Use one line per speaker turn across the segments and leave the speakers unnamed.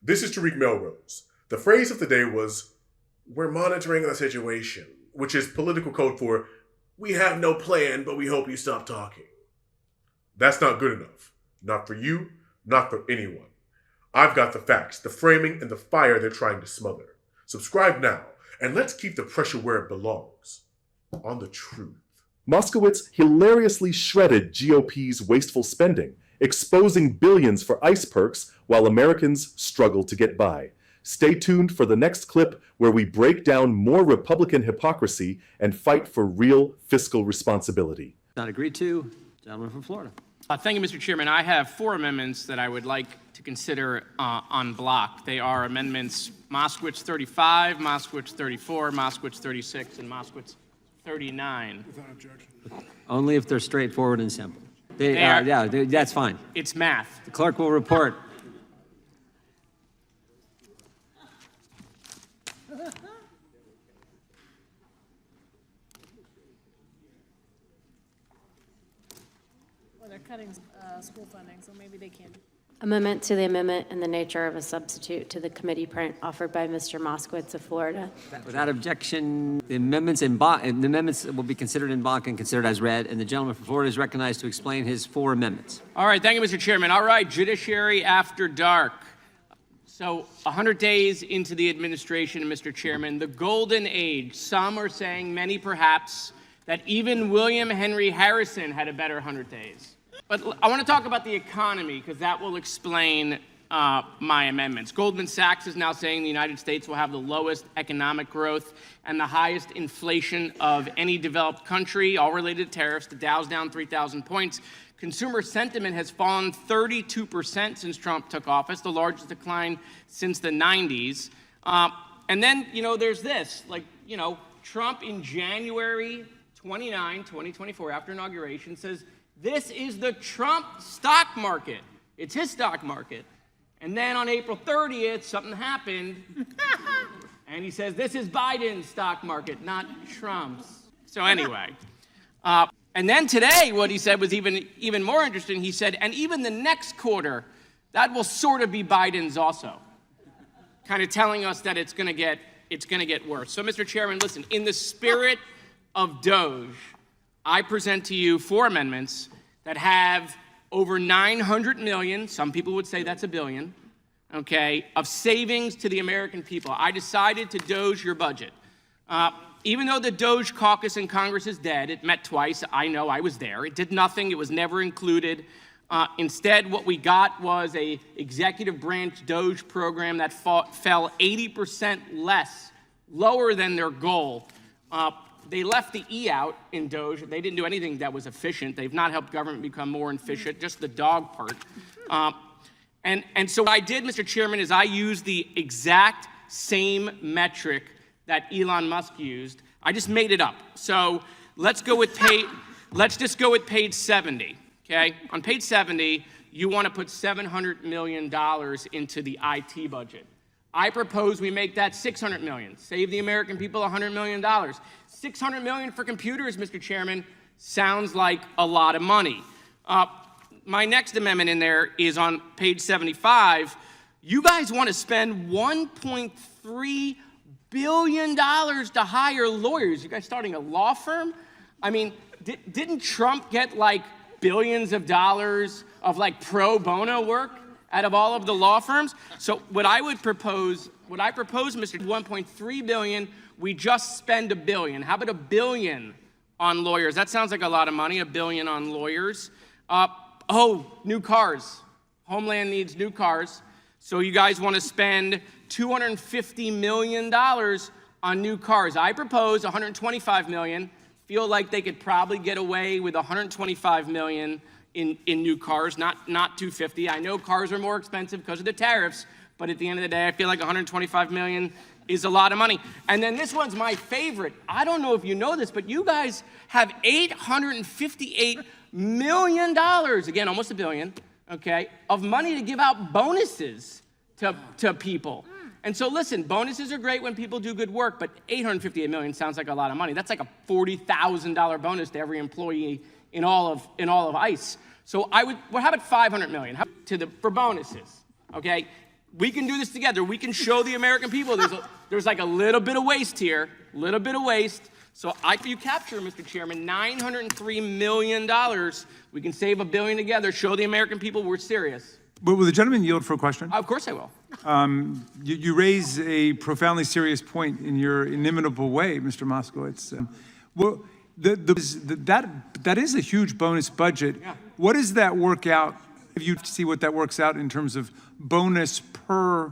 This is Tariq Melrose. The phrase of the day was, "We're monitoring the situation," which is political code for, "We have no plan, but we hope you stop talking." That's not good enough. Not for you, not for anyone. I've got the facts, the framing, and the fire they're trying to smother. Subscribe now, and let's keep the pressure where it belongs. On the truth.
Moskowitz hilariously shredded GOP's wasteful spending, exposing billions for ICE perks while Americans struggle to get by. Stay tuned for the next clip where we break down more Republican hypocrisy and fight for real fiscal responsibility.
Not agreed to. Gentleman from Florida.
Thank you, Mr. Chairman. I have 4 amendments that I would like to consider en bloc. They are amendments Moskowitz 35, Moskowitz 34, Moskowitz 36, and Moskowitz 39.
Without objection.
Only if they're straightforward and simple. That's fine.
It's math.
The clerk will report.
Well, they're cutting school funding, so maybe they can't.
Amendment to the amendment in the nature of a substitute to the committee print offered by Mr. Moskowitz of Florida.
Without objection, the amendments will be considered en bloc and considered as read, and the gentleman from Florida is recognized to explain his 4 amendments.
All right, thank you, Mr. Chairman. All right, Judiciary After Dark. So 100 days into the administration, Mr. Chairman, the golden age. Some are saying, many perhaps, that even William Henry Harrison had a better 100 days. But I want to talk about the economy because that will explain my amendments. Goldman Sachs is now saying the United States will have the lowest economic growth and the highest inflation of any developed country, all related to tariffs. The Dow's down 3,000 points. Consumer sentiment has fallen 32% since Trump took office, the largest decline since the 90s. And then, there's this, Trump in January 29, 2024, after inauguration, says, "This is the Trump stock market." It's his stock market. And then on April 30th, something happened. And he says, "This is Biden's stock market, not Trump's." So anyway. And then today, what he said was even more interesting. He said, and even the next quarter, that will sort of be Biden's also. Kind of telling us that it's going to get worse. So, Mr. Chairman, listen, in the spirit of Doge, I present to you 4 amendments that have over $900 million, some people would say that's $1 billion, okay, of savings to the American people. I decided to Doge your budget. Even though the Doge caucus in Congress is dead, it met twice, I know, I was there. It did nothing, it was never included. Instead, what we got was a executive branch Doge program that fell 80% lower than their goal. They left the E out in Doge. They didn't do anything that was efficient. They've not helped government become more efficient, just the dog part. And so what I did, Mr. Chairman, is I used the exact same metric that Elon Musk used. I just made it up. So let's just go with page 70, okay? On page 70, you want to put $700 million into the IT budget. I propose we make that $600 million. Save the American people $100 million. $600 million for computers, Mr. Chairman, sounds like a lot of money. My next amendment in there is on page 75. You guys want to spend $1.3 billion to hire lawyers. You guys starting a law firm? I mean, didn't Trump get billions of dollars of pro bono work out of all of the law firms? So what I propose, Mr. $1.3 billion, we just spend $1 billion. How about $1 billion on lawyers? That sounds like a lot of money, $1 billion on lawyers. New cars. Homeland needs new cars. So you guys want to spend $250 million on new cars. I propose $125 million. Feel like they could probably get away with $125 million in new cars, not $250. I know cars are more expensive because of the tariffs, but at the end of the day, I feel like $125 million is a lot of money. And then this one's my favorite. I don't know if you know this, but you guys have $858 million, again, almost $1 billion, okay, of money to give out bonuses to people. And so listen, bonuses are great when people do good work, but $858 million sounds like a lot of money. That's like a $40,000 bonus to every employee in all of ICE. So how about $500 million for bonuses, okay? We can do this together. We can show the American people there's like a little bit of waste here, little bit of waste. So you capture, Mr. Chairman, $903 million. We can save $1 billion together, show the American people we're serious.
But will the gentleman yield for a question?
Of course I will.
You raise a profoundly serious point in your inimitable way, Mr. Moskowitz. Well, that is a huge bonus budget.
Yeah.
What does that work out? If you see what that works out in terms of bonus per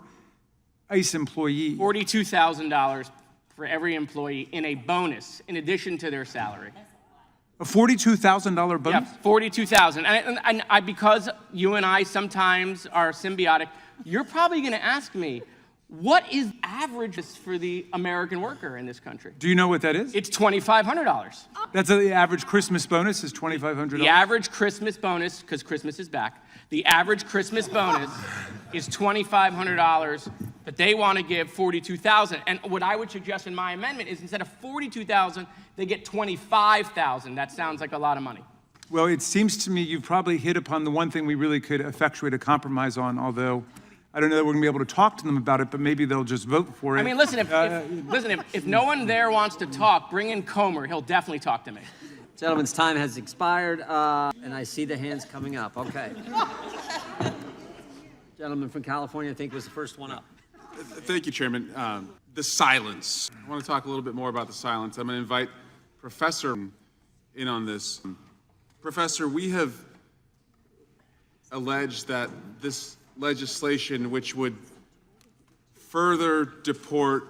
ICE employee.
$42,000 for every employee in a bonus, in addition to their salary.
A $42,000 bonus?
Yeah, $42,000. And I, because you and I sometimes are symbiotic, you're probably going to ask me, what is average for the American worker in this country?
Do you know what that is?
It's $2,500.
That's the average Christmas bonus is $2,500?
The average Christmas bonus, because Christmas is back, the average Christmas bonus is $2,500, but they want to give $42,000. And what I would suggest in my amendment is instead of $42,000, they get $25,000. That sounds like a lot of money.
Well, it seems to me you've probably hit upon the one thing we really could effectuate a compromise on, although I don't know that we're going to be able to talk to them about it, but maybe they'll just vote for it.
I mean, listen, if no one there wants to talk, bring in Comer. He'll definitely talk to me.
Gentleman's time has expired, and I see the hands coming up. Okay. Gentleman from California, I think, was the first one up.
Thank you, Chairman. The silence. I want to talk a little bit more about the silence. I'm going to invite Professor in on this. Professor, we have alleged that this legislation, which would further deport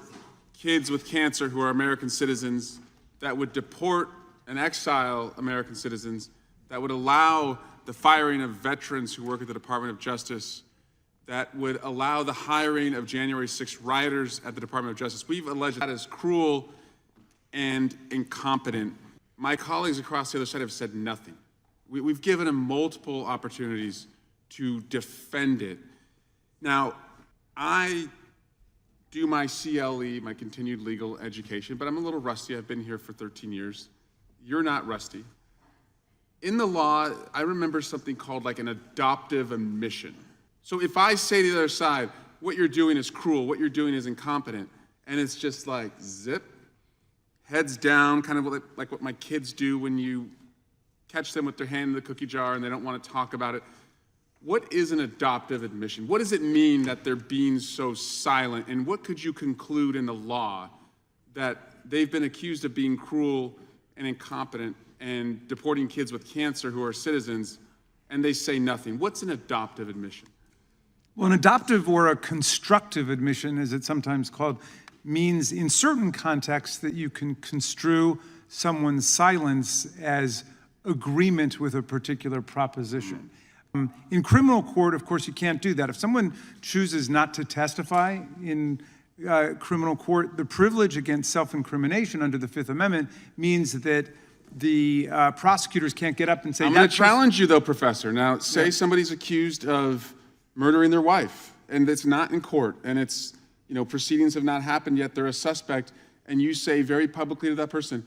kids with cancer who are American citizens, that would deport and exile American citizens, that would allow the firing of veterans who work at the Department of Justice, that would allow the hiring of January 6th rioters at the Department of Justice. We've alleged that is cruel and incompetent. My colleagues across the other side have said nothing. We've given them multiple opportunities to defend it. Now, I do my CLE, my continued legal education, but I'm a little rusty. I've been here for 13 years. You're not rusty. In the law, I remember something called like an adoptive admission. So if I say to the other side, what you're doing is cruel, what you're doing is incompetent, and it's just like zip, heads down, kind of like what my kids do when you catch them with their hand in the cookie jar and they don't want to talk about it. What is an adoptive admission? What does it mean that they're being so silent? And what could you conclude in the law that they've been accused of being cruel and incompetent and deporting kids with cancer who are citizens, and they say nothing? What's an adoptive admission?
Well, an adoptive or a constructive admission, as it's sometimes called, means in certain contexts that you can construe someone's silence as agreement with a particular proposition. In criminal court, of course, you can't do that. If someone chooses not to testify in criminal court, the privilege against self-incrimination under the Fifth Amendment means that the prosecutors can't get up and say,
I'm going to challenge you, though, Professor. Now, say somebody's accused of murdering their wife, and it's not in court, and it's, proceedings have not happened yet, they're a suspect, and you say very publicly to that person,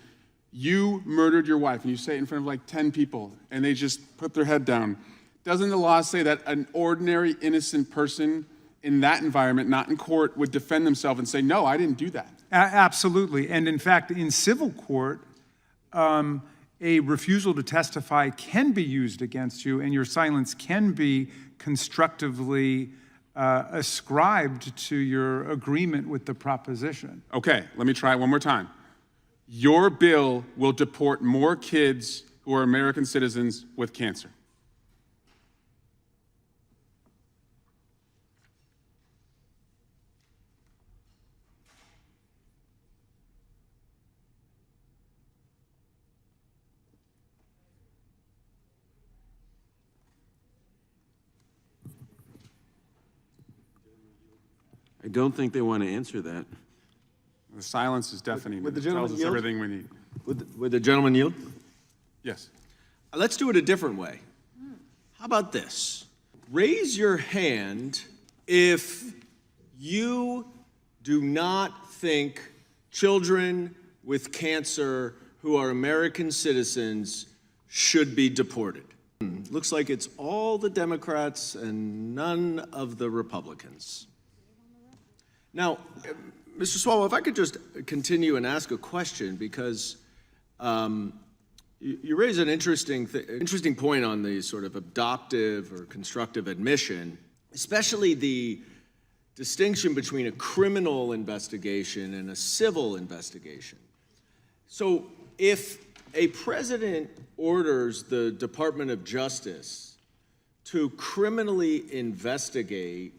you murdered your wife, and you say it in front of like 10 people, and they just put their head down. Doesn't the law say that an ordinary innocent person in that environment, not in court, would defend themselves and say, no, I didn't do that?
Absolutely. And in fact, in civil court, a refusal to testify can be used against you, and your silence can be constructively ascribed to your agreement with the proposition.
Okay, let me try it one more time. Your bill will deport more kids who are American citizens with cancer.
I don't think they want to answer that.
The silence is deafening.
Would the
It
gentleman
tells us
yield?
everything we need.
Would the gentleman yield?
Yes.
Let's do it a different way. How about this? Raise your hand if you do not think children with cancer who are American citizens should be deported. Looks like it's all the Democrats and none of the Republicans. Now, Mr. Swalwell, if I could just continue and ask a question, because you raise an interesting point on the sort of adoptive or constructive admission, especially the distinction between a criminal investigation and a civil investigation. So if a president orders the Department of Justice to criminally investigate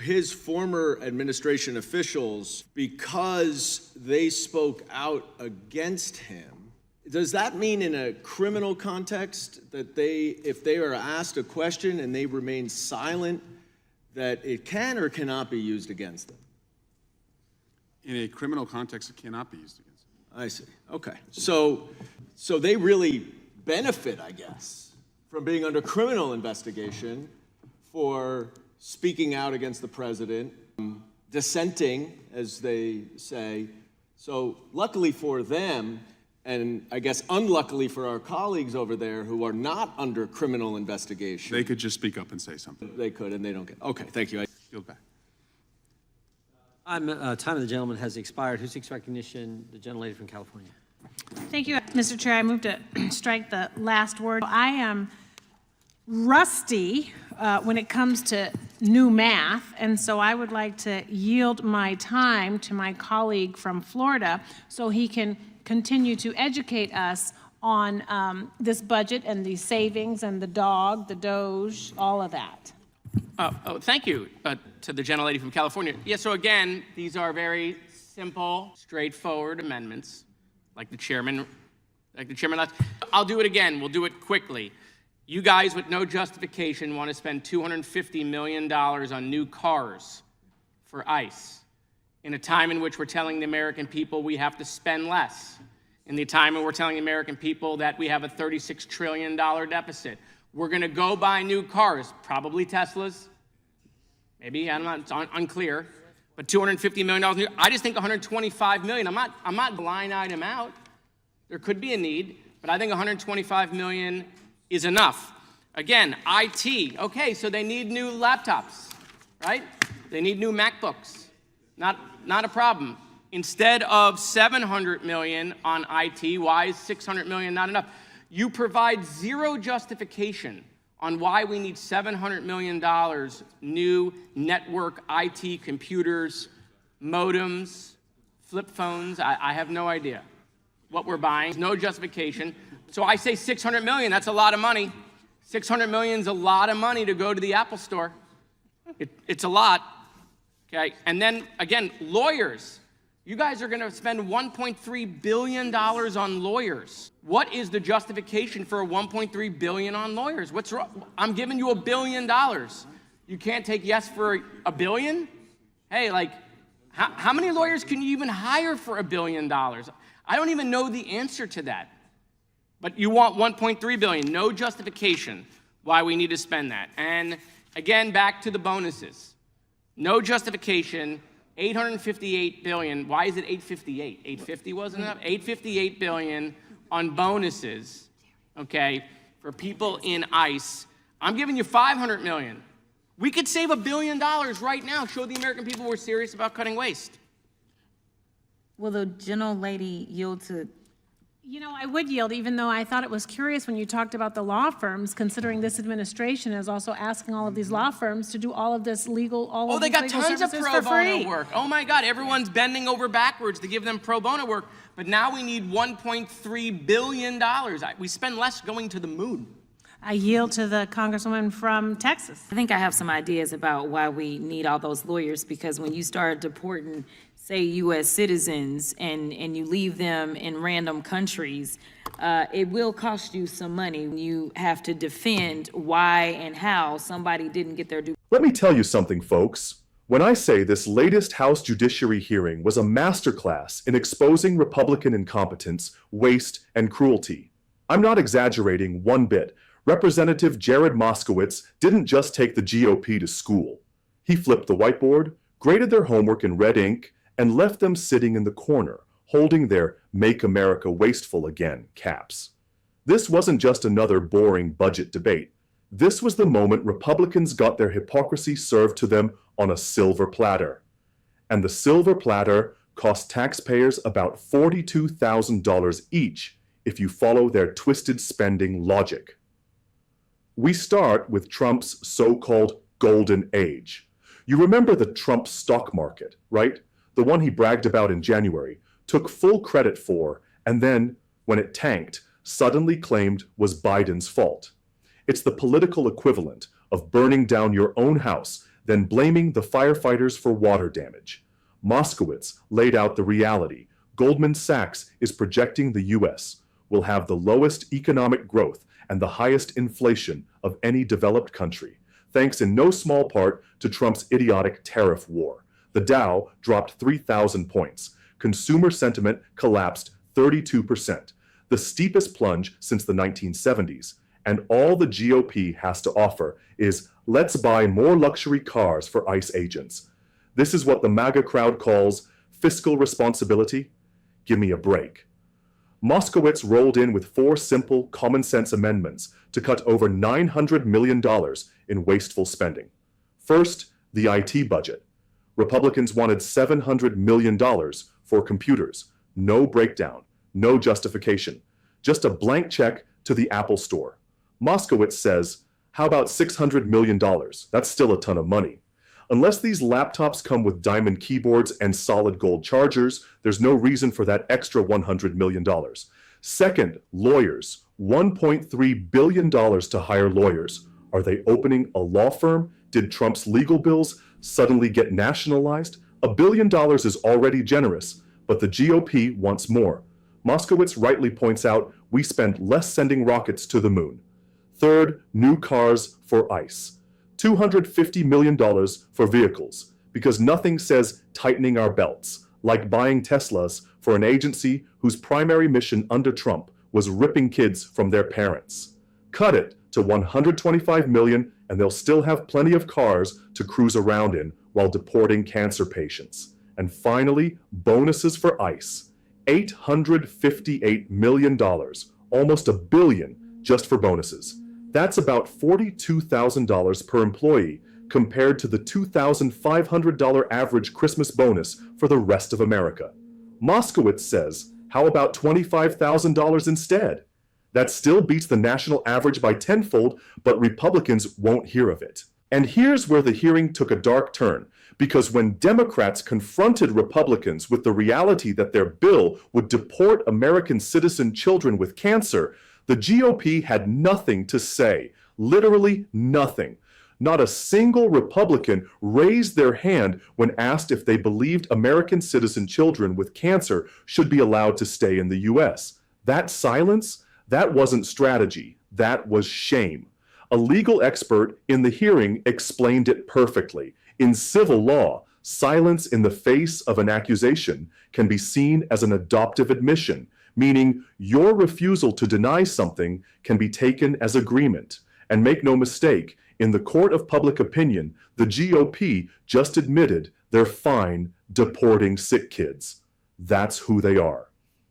his former administration officials because they spoke out against him, does that mean in a criminal context that if they are asked a question and they remain silent, that it can or cannot be used against them?
In a criminal context, it cannot be used against them.
I see. Okay. So they really benefit, I guess, from being under criminal investigation for speaking out against the president, dissenting, as they say. So luckily for them, and I guess unluckily for our colleagues over there who are not under criminal investigation.
They could just speak up and say something.
They could, and they don't get. Okay, thank you.
Yield back.
Time of the gentleman has expired. Who seeks recognition? The gentlelady from California.
Thank you, Mr. Chair. I move to strike the last word. I am rusty when it comes to new math, and so I would like to yield my time to my colleague from Florida so he can continue to educate us on this budget and the savings and the dog, the Doge, all of that.
Thank you to the gentlelady from California. Yeah, so again, these are very simple, straightforward amendments, like the chairman left. I'll do it again. We'll do it quickly. You guys with no justification want to spend $250 million on new cars for ICE in a time in which we're telling the American people we have to spend less, in the time when we're telling the American people that we have a $36 trillion deficit. We're going to go buy new cars, probably Teslas, maybe, I'm not, it's unclear, but $250 million new. I just think $125 million, I'm not line item out. There could be a need, but I think $125 million is enough. Again, IT, okay, so they need new laptops, right? They need new MacBooks. Not a problem. Instead of $700 million on IT, why is $600 million not enough? You provide zero justification on why we need $700 million new network IT computers, modems, flip phones. I have no idea what we're buying. No justification. So I say $600 million, that's a lot of money. $600 million is a lot of money to go to the Apple store. It's a lot. Okay, and then again, lawyers. You guys are going to spend $1.3 billion on lawyers. What is the justification for a $1.3 billion on lawyers? What's wrong? I'm giving you $1 billion. You can't take yes for $1 billion? Hey, like, how many lawyers can you even hire for $1 billion? I don't even know the answer to that. But you want $1.3 billion. No justification why we need to spend that. And again, back to the bonuses. No justification, $858 billion. Why is it $858? $850 wasn't enough? $858 billion on bonuses, okay, for people in ICE. I'm giving you $500 million. We could save $1 billion right now, show the American people we're serious about cutting waste.
Will the gentlelady yield to?
You know, I would yield, even though I thought it was curious when you talked about the law firms, considering this administration is also asking all of these law firms to do all of this legal, all of
they
these
got
legal
tons of
services
pro
for free.
bono work. Oh my God, everyone's bending over backwards to give them pro bono work, but now we need $1.3 billion. We spend less going to the moon.
I yield to the Congresswoman from Texas.
I think I have some ideas about why we need all those lawyers, because when you start deporting, say, U.S. citizens and you leave them in random countries, it will cost you some money. You have to defend why and how somebody didn't get their due.
Let me tell you something, folks. When I say this latest House Judiciary hearing was a masterclass in exposing Republican incompetence, waste, and cruelty, I'm not exaggerating one bit. Representative Jared Moskowitz didn't just take the GOP to school. He flipped the whiteboard, graded their homework in red ink, and left them sitting in the corner, holding their Make America Wasteful Again caps. This wasn't just another boring budget debate. This was the moment Republicans got their hypocrisy served to them on a silver platter. and the silver platter cost taxpayers about $42,000 each if you follow their twisted spending logic. We start with Trump's so-called golden age. You remember the Trump stock market, right? The one he bragged about in January, took full credit for, and then, when it tanked, suddenly claimed was Biden's fault. It's the political equivalent of burning down your own house, then blaming the firefighters for water damage. Moskowitz laid out the reality. Goldman Sachs is projecting the U.S. will have the lowest economic growth and the highest inflation of any developed country, thanks in no small part to Trump's idiotic tariff war. The Dow dropped 3,000 points. Consumer sentiment collapsed 32%, the steepest plunge since the 1970s. And all the GOP has to offer is, let's buy more luxury cars for ICE agents. This is what the MAGA crowd calls fiscal responsibility. Give me a break. Moskowitz rolled in with 4 simple, common-sense amendments to cut over $900 million in wasteful spending. First, the IT budget. Republicans wanted $700 million for computers. No breakdown, no justification, just a blank check to the Apple Store. Moskowitz says, how about $600 million? That's still a ton of money. Unless these laptops come with diamond keyboards and solid gold chargers, there's no reason for that extra $100 million. Second, lawyers. $1.3 billion to hire lawyers. Are they opening a law firm? Did Trump's legal bills suddenly get nationalized? $1 billion is already generous, but the GOP wants more. Moskowitz rightly points out we spend less sending rockets to the moon. Third, new cars for ICE. $250 million for vehicles, because nothing says tightening our belts, like buying Teslas for an agency whose primary mission under Trump was ripping kids from their parents. Cut it to $125 million and they'll still have plenty of cars to cruise around in while deporting cancer patients. And finally, bonuses for ICE. $858 million, almost $1 billion just for bonuses. That's about $42,000 per employee compared to the $2,500 average Christmas bonus for the rest of America. Moskowitz says, how about $25,000 instead? That still beats the national average by tenfold, but Republicans won't hear of it. And here's where the hearing took a dark turn, because when Democrats confronted Republicans with the reality that their bill would deport American citizen children with cancer, the GOP had nothing to say, literally nothing. Not a single Republican raised their hand when asked if they believed American citizen children with cancer should be allowed to stay in the U.S. That silence, that wasn't strategy, that was shame. A legal expert in the hearing explained it perfectly. In civil law, silence in the face of an accusation can be seen as an adoptive admission, meaning your refusal to deny something can be taken as agreement. And make no mistake, in the court of public opinion, the GOP just admitted they're fine deporting sick kids. That's who they are.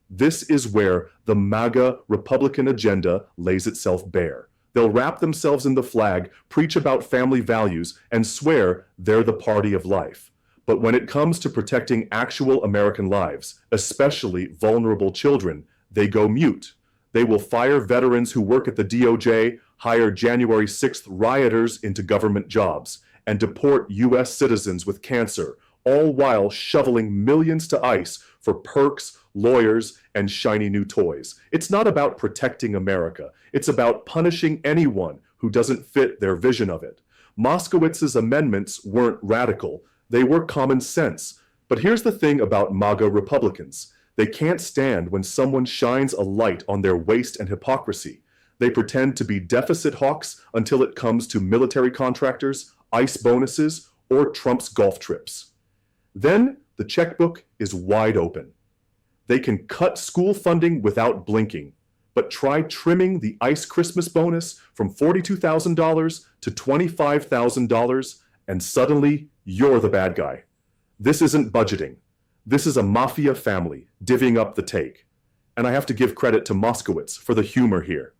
This is where the MAGA Republican agenda lays itself bare. They'll wrap themselves in the flag, preach about family values, and swear they're the party of life. But when it comes to protecting actual American lives, especially vulnerable children, they go mute. They will fire veterans who work at the DOJ, hire January 6th rioters into government jobs, and deport U.S. citizens with cancer, all while shoveling millions to ICE for perks, lawyers, and shiny new toys. It's not about protecting America. It's about punishing anyone who doesn't fit their vision of it. Moskowitz's amendments weren't radical. They were common sense. But here's the thing about MAGA Republicans. They can't stand when someone shines a light on their waste and hypocrisy. They pretend to be deficit hawks until it comes to military contractors, ICE bonuses, or Trump's golf trips. Then the checkbook is wide open. They can cut school funding without blinking, but try trimming the ICE Christmas bonus from $42,000 to $25,000, and suddenly you're the bad guy. This isn't budgeting. This is a mafia family divvying up the take. And I have to give credit to Moskowitz for the humor here.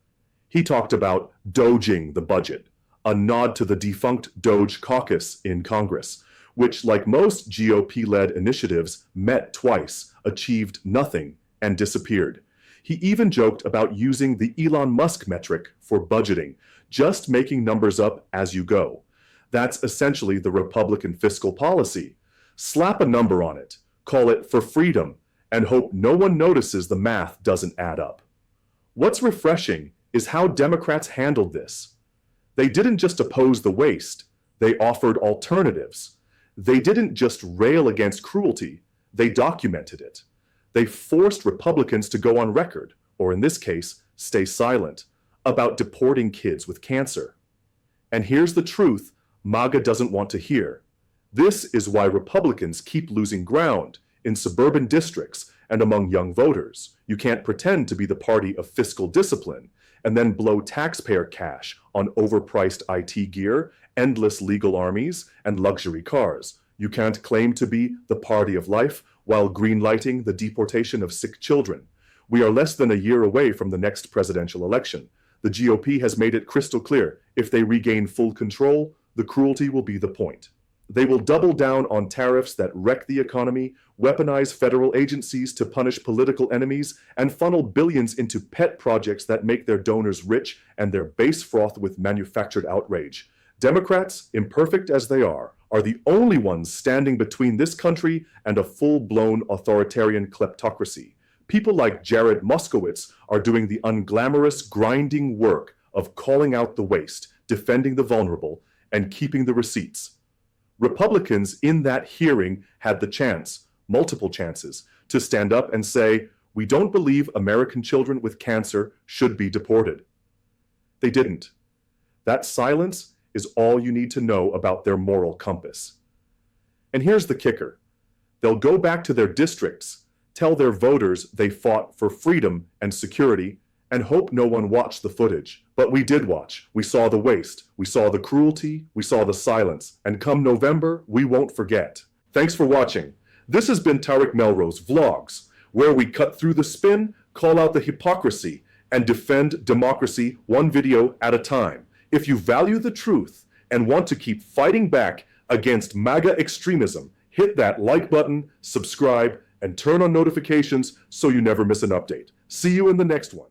He talked about doging the budget, a nod to the defunct Doge caucus in Congress, which, like most GOP-led initiatives, met twice, achieved nothing, and disappeared. He even joked about using the Elon Musk metric for budgeting, just making numbers up as you go. That's essentially the Republican fiscal policy. Slap a number on it, call it for freedom, and hope no one notices the math doesn't add up. What's refreshing is how Democrats handled this. They didn't just oppose the waste, they offered alternatives. They didn't just rail against cruelty, they documented it. They forced Republicans to go on record, or in this case, stay silent, about deporting kids with cancer. And here's the truth MAGA doesn't want to hear. This is why Republicans keep losing ground in suburban districts and among young voters. You can't pretend to be the party of fiscal discipline and then blow taxpayer cash on overpriced IT gear, endless legal armies, and luxury cars. You can't claim to be the party of life while greenlighting the deportation of sick children. We are less than a year away from the next presidential election. The GOP has made it crystal clear, if they regain full control, the cruelty will be the point. They will double down on tariffs that wreck the economy, weaponize federal agencies to punish political enemies, and funnel billions into pet projects that make their donors rich and their base frothed with manufactured outrage. Democrats, imperfect as they are the only ones standing between this country and a full-blown authoritarian kleptocracy. People like Jared Moskowitz are doing the unglamorous, grinding work of calling out the waste, defending the vulnerable, and keeping the receipts. Republicans in that hearing had the chance, multiple chances, to stand up and say, we don't believe American children with cancer should be deported. They didn't. That silence is all you need to know about their moral compass. And here's the kicker. They'll go back to their districts, tell their voters they fought for freedom and security, and hope no one watched the footage. But we did watch. We saw the waste. We saw the cruelty. We saw the silence. And come November, we won't forget. Thanks for watching. This has been Tariq Melrose Vlogs, where we cut through the spin, call out the hypocrisy, and defend democracy one video at a time. If you value the truth and want to keep fighting back against MAGA extremism, hit that like button, subscribe, and turn on notifications so you never miss an update. See you in the next one.